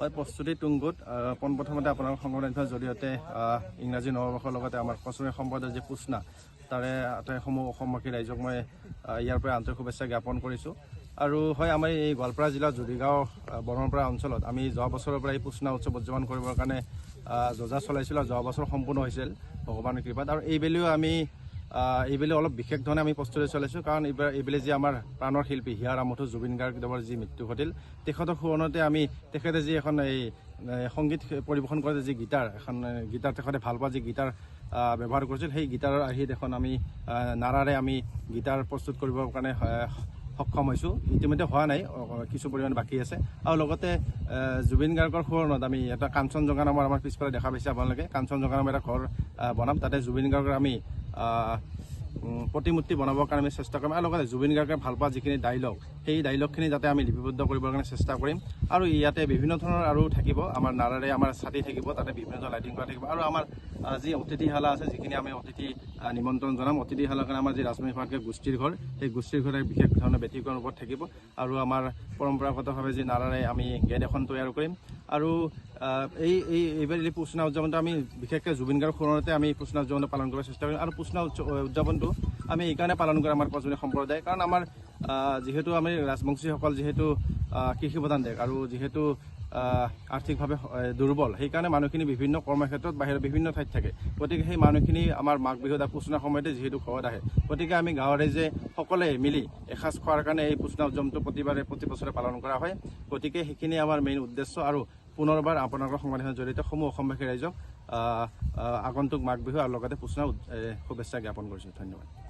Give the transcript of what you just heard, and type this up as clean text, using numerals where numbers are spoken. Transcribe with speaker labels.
Speaker 1: হয় প্ৰস্তুতি তুংগুত পোনপ্ৰথমতে আপোনাৰ সংবাদৰ জৰিয়তে ইংৰাজী নৱবৰ্ষৰ লগতে আমাৰ কছাৰী সম্প্ৰদায়ৰ যে পুষ্ণা তাৰে আটাইসমূহ অসমবাসী ৰাইজক মই ইয়াৰ পৰা আন্তৰিক শুভেচ্ছা জ্ঞাপন কৰিছোঁ। আৰু হয় আমাৰ এই গোৱালপাৰা জিলাৰ জুৰিগাঁও বৰমপাৰা অঞ্চলত আমি যোৱা বছৰৰ পৰা এই পুষ্ণা উৎসৱ উদযাপন কৰিবৰ কাৰণে যোজা চলাইছিলোঁ আৰু যোৱা বছৰ সম্পূৰ্ণ হৈছিল ভগৱানৰ কৃপাত। আৰু এইবেলিও আমি এইবেলি অলপ বিশেষ ধৰণে আমি প্ৰস্তুতি চলাইছোঁ, কাৰণ এইবেলি যি আমাৰ প্ৰাণৰ শিল্পী হিয়াৰ আমঠু জুবিন গাৰ্গদেৱৰ যি মৃত্যু ঘটিল, তেখেতৰ সোঁৱৰণতে আমি তেখেতে যি এখন এই সংগীত পৰিৱেশন কৰে যি গীটাৰ এখন গীটাৰ তেখেতে ভাল পোৱা যি গীটাৰ ব্যৱহাৰ কৰিছিল, সেই গীটাৰৰ আৰ্হিত এখন আমি নাৰাৰে আমি গীটাৰ প্ৰস্তুত কৰিবৰ কাৰণে সক্ষম হৈছোঁ। ইতিমধ্যে হোৱা নাই, কিছু পৰিমাণে বাকী আছে। আৰু লগতে জুবিন গাৰ্গৰ সোঁৱৰণত আমি এটা কাঞ্চনজংঘা নামৰ আমাৰ পিছফালে দেখা পাইছে আপোনালোকে, কাঞ্চনজংঘা নামৰ এটা ঘৰ বনাম, তাতে জুবিন গাৰ্গৰ আমি প্ৰতিমূৰ্তি বনাবৰ কাৰণে আমি চেষ্টা কৰিম। আৰু লগতে জুবিন গাৰ্গে ভাল পোৱা যিখিনি ডাইলগ, সেই ডাইলগখিনি যাতে আমি লিপিবদ্ধ কৰিবৰ কাৰণে চেষ্টা কৰিম। আৰু ইয়াতে বিভিন্ন ধৰণৰ আৰু থাকিব, আমাৰ নাৰাৰে আমাৰ ছাতি থাকিব, তাতে বিভিন্ন ধৰণৰ লাইটিং কৰা থাকিব। আৰু আমাৰ যি অতিথিশালা আছে, যিখিনি আমি অতিথি নিমন্ত্ৰণ জনাম, অতিথিশালাৰ কাৰণে আমাৰ যি ৰাজমাহী ভাৰতীয় গোষ্ঠীৰ ঘৰ, সেই গোষ্ঠীৰ ঘৰে বিশেষ ধৰণে ব্যতিক্ৰমৰ ওপৰত থাকিব। আৰু আমাৰ পৰম্পৰাগতভাৱে যি নাৰাৰে আমি গেট এখন তৈয়াৰ কৰিম। আৰু এইবাৰ এই পুষ্ণা উদযাপনটো আমি বিশেষকৈ জুবিন গাৰ্গৰ সোঁৱৰণতে আমি পুষ্ণা উদযাপনটো পালন কৰিব চেষ্টা কৰিম। আৰু পুষ্ণা উদযাপনটো আমি এইকাৰণে পালন কৰোঁ আমাৰ কছাৰী সম্প্ৰদায়, কাৰণ আমাৰ যিহেতু আমি ৰাজবংশীসকল যিহেতু কৃষি প্ৰধান দেশ আৰু যিহেতু আৰ্থিকভাৱে দুৰ্বল, সেইকাৰণে মানুহখিনি বিভিন্ন কৰ্মক্ষেত্ৰত বাহিৰৰ বিভিন্ন ঠাইত থাকে। গতিকে সেই মানুহখিনি আমাৰ মাঘ বিহুত পুষ্ণাৰ সময়তে যিহেতু ঘৰত আহে, গতিকে আমি গাঁৱৰ ৰাইজে সকলোৱে মিলি এসাঁজ খোৱাৰ কাৰণে এই পুষ্ণা উদযাপনটো প্ৰতি বছৰে পালন কৰা হয়। গতিকে সেইখিনি আমাৰ মেইন উদ্দেশ্য। আৰু পুনৰবাৰ আপোনালোকৰ সংবাদৰ জৰিয়তে সমূহ অসমবাসী ৰাইজক আগন্তুক মাঘ বিহু আৰু লগতে পুষ্ণা শুভেচ্ছা জ্ঞাপন কৰিছোঁ। ধন্যবাদ।